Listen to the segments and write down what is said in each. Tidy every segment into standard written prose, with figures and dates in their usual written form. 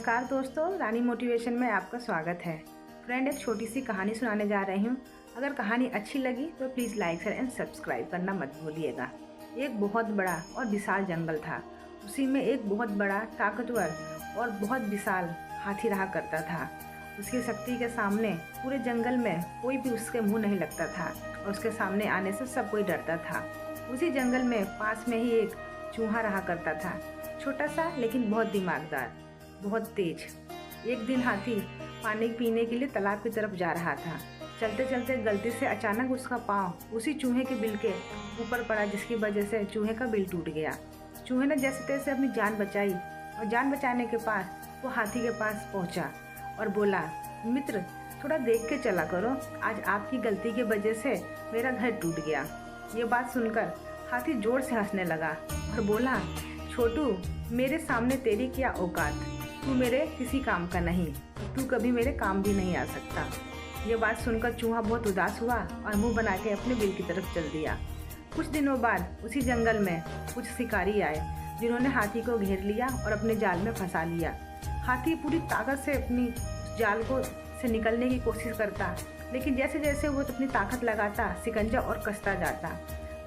नमस्कार दोस्तों, रानी मोटिवेशन में आपका स्वागत है। फ्रेंड, एक छोटी सी कहानी सुनाने जा रही हूँ। अगर कहानी अच्छी लगी तो please like share and subscribe करना मत भूलिएगा। एक बहुत बड़ा और विशाल जंगल था। उसी में एक बहुत बड़ा, ताकतवर और बहुत विशाल हाथी रहा करता था। उसकी शक्ति के सामने पूरे जंगल में कोई भी उसके मुँह नहीं लगता था और उसके सामने आने से सब कोई डरता था। उसी जंगल में पास में ही एक चूहा रहा करता था, छोटा सा लेकिन बहुत दिमागदार, बहुत तेज। एक दिन हाथी पानी पीने के लिए तालाब की तरफ जा रहा था। चलते चलते गलती से अचानक उसका पाँव उसी चूहे के बिल के ऊपर पड़ा, जिसकी वजह से चूहे का बिल टूट गया। चूहे ने जैसे तैसे अपनी जान बचाई और जान बचाने के बाद वो हाथी के पास पहुंचा और बोला, मित्र, थोड़ा देख के चला करो, आज आपकी गलती की वजह से मेरा घर टूट गया। ये बात सुनकर हाथी जोर से हंसने लगा और बोला, छोटू, मेरे सामने तेरी क्या औकात, तू मेरे किसी काम का नहीं, तू कभी मेरे काम भी नहीं आ सकता। ये बात सुनकर चूहा बहुत उदास हुआ और मुंह बना के अपने बिल की तरफ चल दिया। कुछ दिनों बाद उसी जंगल में कुछ शिकारी आए, जिन्होंने हाथी को घेर लिया और अपने जाल में फंसा लिया। हाथी पूरी ताकत से अपनी जाल को से निकलने की कोशिश करता, लेकिन जैसे जैसे वो अपनी ताकत लगाता, शिकंजा और कसता जाता।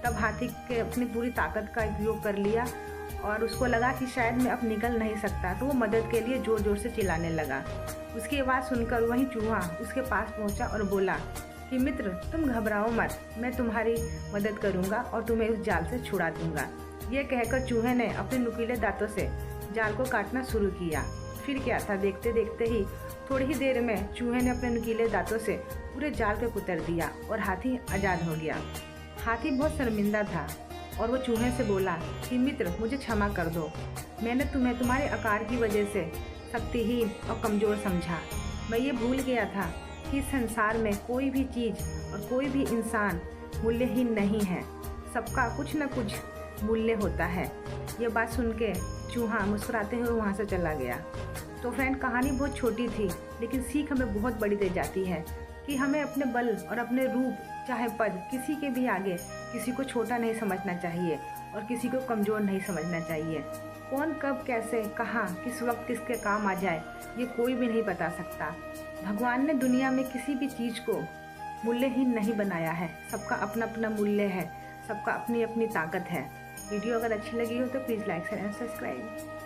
तब हाथी के अपनी पूरी ताकत का उपयोग कर लिया और उसको लगा कि शायद मैं अब निकल नहीं सकता, तो वो मदद के लिए ज़ोर ज़ोर से चिल्लाने लगा। उसकी आवाज़ सुनकर वही चूहा उसके पास पहुंचा और बोला कि मित्र, तुम घबराओ मत, मैं तुम्हारी मदद करूंगा और तुम्हें उस जाल से छुड़ा दूंगा। ये कहकर चूहे ने अपने नुकीले दांतों से जाल को काटना शुरू किया। फिर क्या था, देखते देखते ही थोड़ी ही देर में चूहे ने अपने नुकीले दांतों से पूरे जाल को कुतर दिया और हाथी आज़ाद हो गया। हाथी बहुत शर्मिंदा था और वो चूहे से बोला कि मित्र, मुझे क्षमा कर दो, मैंने तुम्हें तुम्हारे आकार की वजह से शक्तिहीन और कमज़ोर समझा। मैं ये भूल गया था कि इस संसार में कोई भी चीज़ और कोई भी इंसान मूल्यहीन नहीं है, सबका कुछ न कुछ मूल्य होता है। ये बात सुन के चूहा मुस्कुराते हुए वहाँ से चला गया। तो फ्रेंड, कहानी बहुत छोटी थी, लेकिन सीख हमें बहुत बड़ी दे जाती है कि हमें अपने बल और अपने रूप, चाहे पद, किसी के भी आगे किसी को छोटा नहीं समझना चाहिए और किसी को कमज़ोर नहीं समझना चाहिए। कौन कब कैसे कहाँ किस वक्त किसके काम आ जाए, ये कोई भी नहीं बता सकता। भगवान ने दुनिया में किसी भी चीज़ को मूल्यहीन नहीं बनाया है, सबका अपना अपना मूल्य है, सबका अपनी अपनी ताकत है। वीडियो अगर अच्छी लगी हो तो please like share and subscribe.